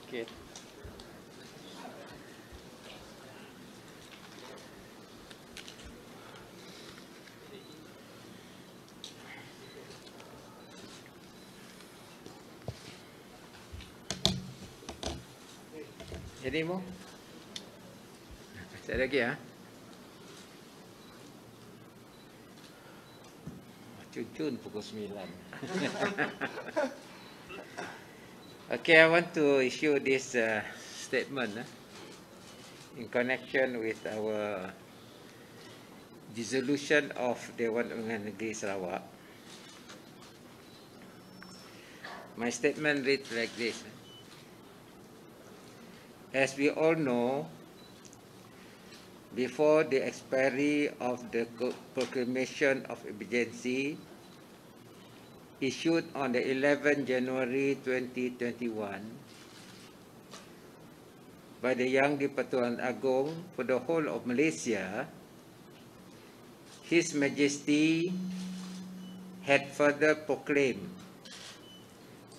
Okay. Jadi mau? Saya lagi ya. Cucun pukul 9. Okay, I want to issue this statement in connection with our dissolution of Dewan Undangan Negeri Sarawak. My statement reads like this. As we all know, before the expiry of the proclamation of emergency issued on the 11th January 2021 by the Yang di-Pertuan Agong for the whole of Malaysia, His Majesty had further proclaimed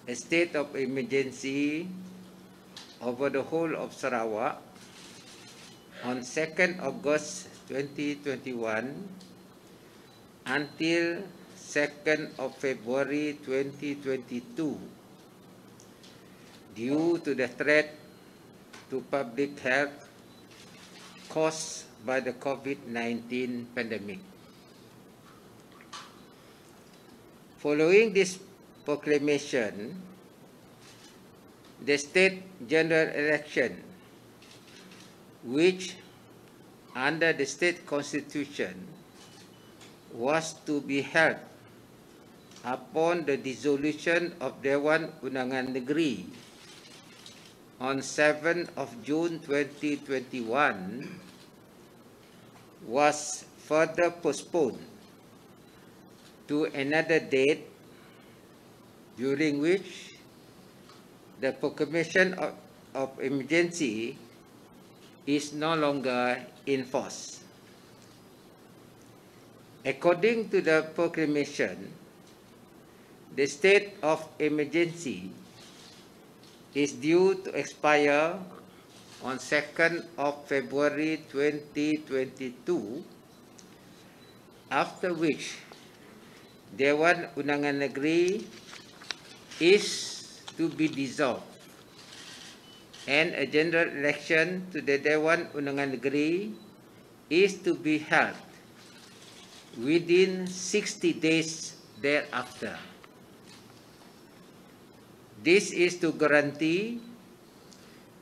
a state of emergency over the whole of Sarawak on 2nd August 2021 until 2nd of February 2022 due to the threat to public health caused by the COVID-19 pandemic. Following this proclamation, the state general election, which under the state constitution was to be held upon the dissolution of Dewan Undangan Negeri on 7th of June 2021, was further postponed to another date during which the proclamation of emergency is no longer in force. According to the proclamation, the state of emergency is due to expire on 2nd of February 2022, after which Dewan Undangan Negeri is to be dissolved and a general election to the Dewan Undangan Negeri is to be held within 60 days thereafter. This is to guarantee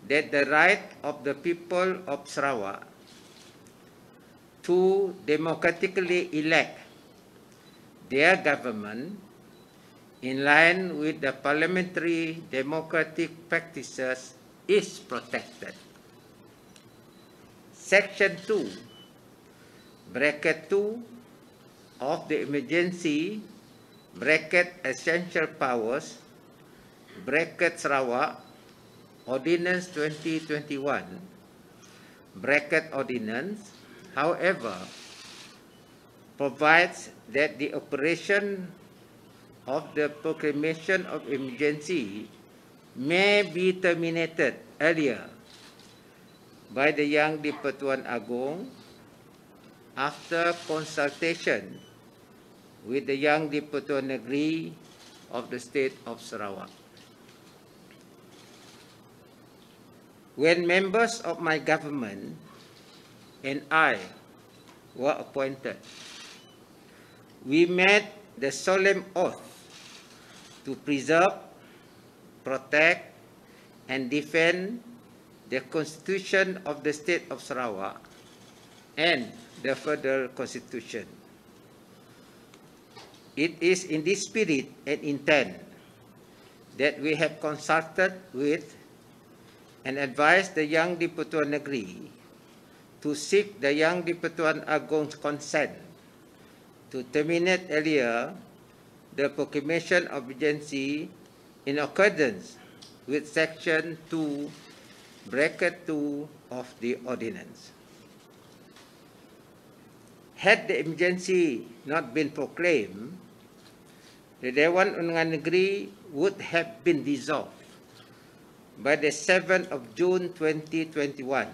that the right of the people of Sarawak to democratically elect their government in line with the parliamentary democratic practices is protected. Section 2, bracket 2 of the emergency, bracket essential powers, bracket Sarawak, Ordinance 2021, bracket ordinance, however, provides that the operation of the proclamation of emergency may be terminated earlier by the Yang di-Pertuan Agong after consultation with the Yang di-Pertuan Negeri of the state of Sarawak. When members of my government and I were appointed, we made the solemn oath to preserve, protect, and defend the Constitution of the State of Sarawak and the Federal Constitution. It is in this spirit and intent that we have consulted with and advised the Yang di-Pertuan Negeri to seek the Yang di-Pertuan Agong's consent to terminate earlier the proclamation of emergency in accordance with Section 2, bracket 2 of the ordinance. Had the emergency not been proclaimed, the Dewan Undangan Negeri would have been dissolved by the 7th of June 2021,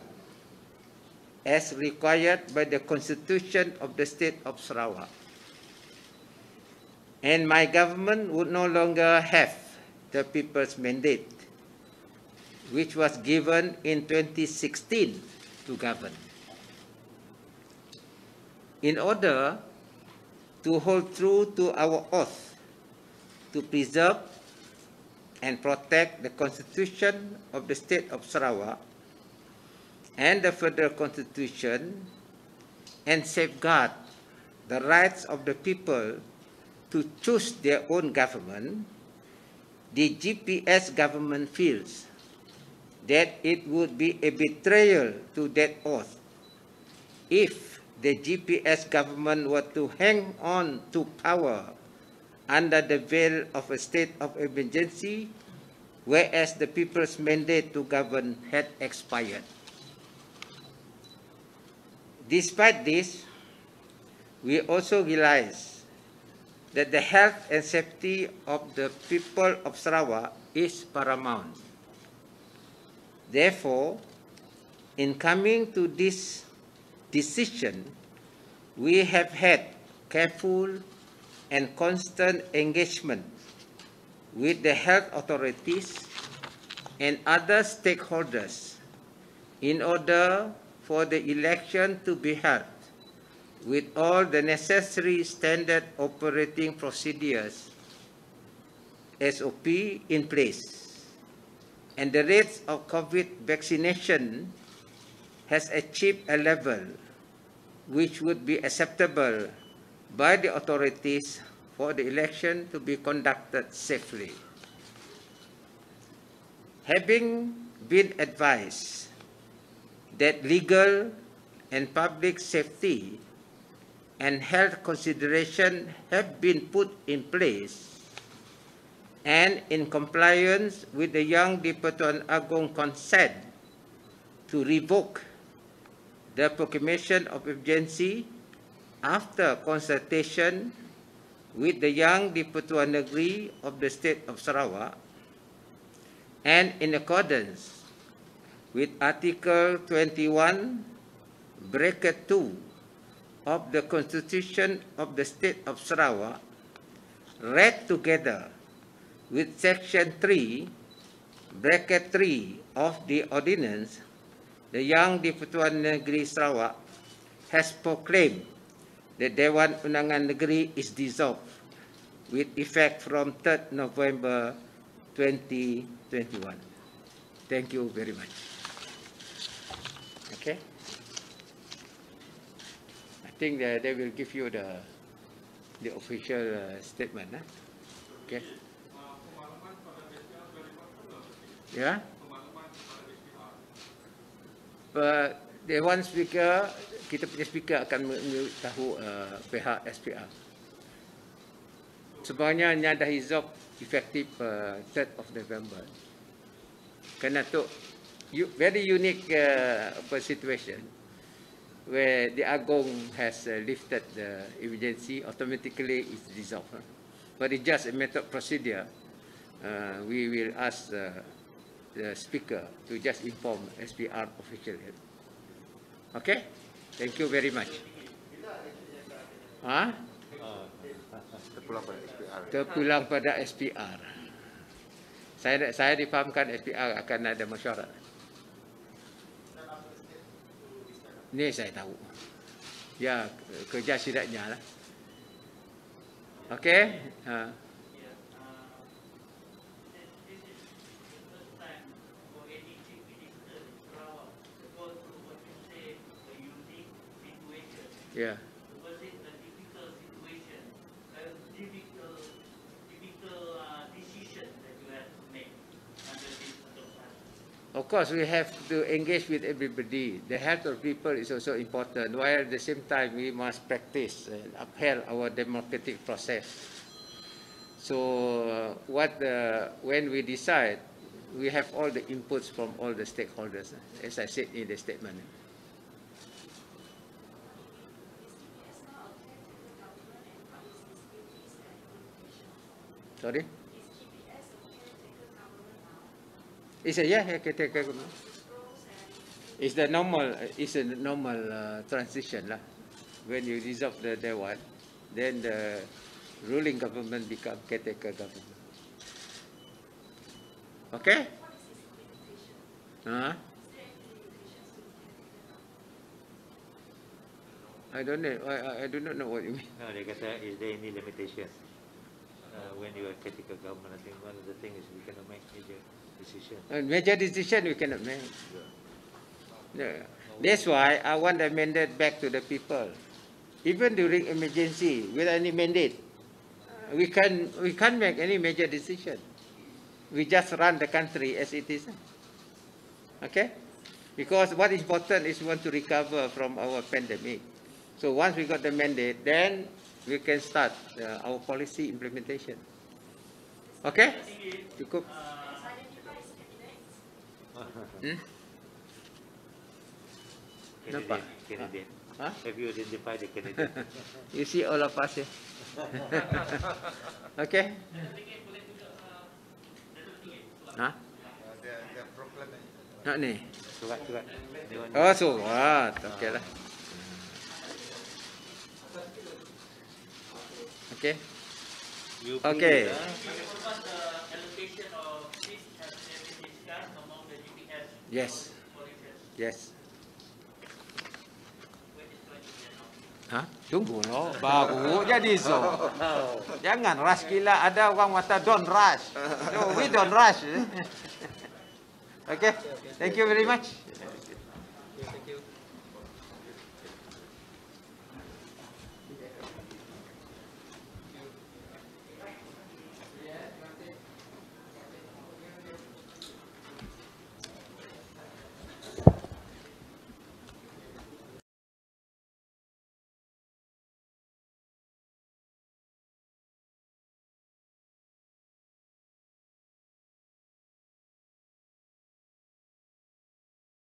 as required by the Constitution of the State of Sarawak. And my government would no longer have the people's mandate, which was given in 2016 to govern. In order to hold true to our oath to preserve and protect the Constitution of the State of Sarawak and the Federal Constitution, and safeguard the rights of the people to choose their own government, the GPS government feels that it would be a betrayal to that oath if the GPS government were to hang on to power under the veil of a state of emergency, whereas the people's mandate to govern had expired. Despite this, we also realize that the health and safety of the people of Sarawak is paramount. Therefore, in coming to this decision, we have had careful and constant engagement with the health authorities and other stakeholders in order for the election to be held with all the necessary standard operating procedures SOP in place, and the rates of COVID vaccination has achieved a level which would be acceptable by the authorities for the election to be conducted safely. Having been advised that legal and public safety and health considerations have been put in place, and in compliance with the Yang di-Pertuan Agong consent to revoke the proclamation of emergency after consultation with the Yang di-Pertuan Negeri of the State of Sarawak, and in accordance with Article 21, Bracket 2 of the Constitution of the State of Sarawak, read together with Section 3, Bracket 3 of the Ordinance, the Yang di-Pertuan Negeri Sarawak has proclaimed that Dewan Undangan Negeri is dissolved with effect from 3rd November 2021. Thank you very much. Okay. I think that they will give you the official statement. Okay. Yeah. Dewan Speaker, kita punya speaker akan memberitahu pihak SPR. Sebenarnya dah hizab efektif 3rd of November. Kerana tu very unique situation where the Agong has lifted the emergency, automatically it's dissolved. But it's just a matter of procedure. We will ask the speaker to just inform SPR officially. Okay? Thank you very much. Terpulang pada SPR. Saya difahamkan SPR akan ada mesyuarat. Ini saya tahu. Ya, kerja sidaknya lah. Okay? Yeah. Was it a difficult situation, a difficult decision that you have to make under this circumstance? Of course, we have to engage with everybody. The health of people is also important, while at the same time we must practice and uphold our democratic process. So, when we decide, we have all the inputs from all the stakeholders, as I said in the statement. Sorry? It's a caretaker government. It's the normal. It's a normal transition lah. When you dissolve the one, then the ruling government become caretaker government. Okay? Huh? I don't know. I do not know what you mean. No, they kata, is there any limitation when you are caretaker government? I think one of the things is we cannot make major decisions. Major decision we cannot make. Yeah. That's why I want the mandate back to the people. Even during emergency, without any mandate, we can't make any major decision. We just run the country as it is. Okay? Because what is important is we want to recover from our pandemic. So once we got the mandate, then we can start our policy implementation. Okay? Cukup. Candidate. Huh? Have you identified the candidate? You see all of us here. Okay? Huh? Nak ni? Surat. Oh, surat. Okay lah. Okay. Okay. Yes. Yes. Hah? Tunggu no, baru jadi so. Jangan rush gila. Ada orang kata don't rush. No, we don't rush. Okay. Thank you very much. Thank you.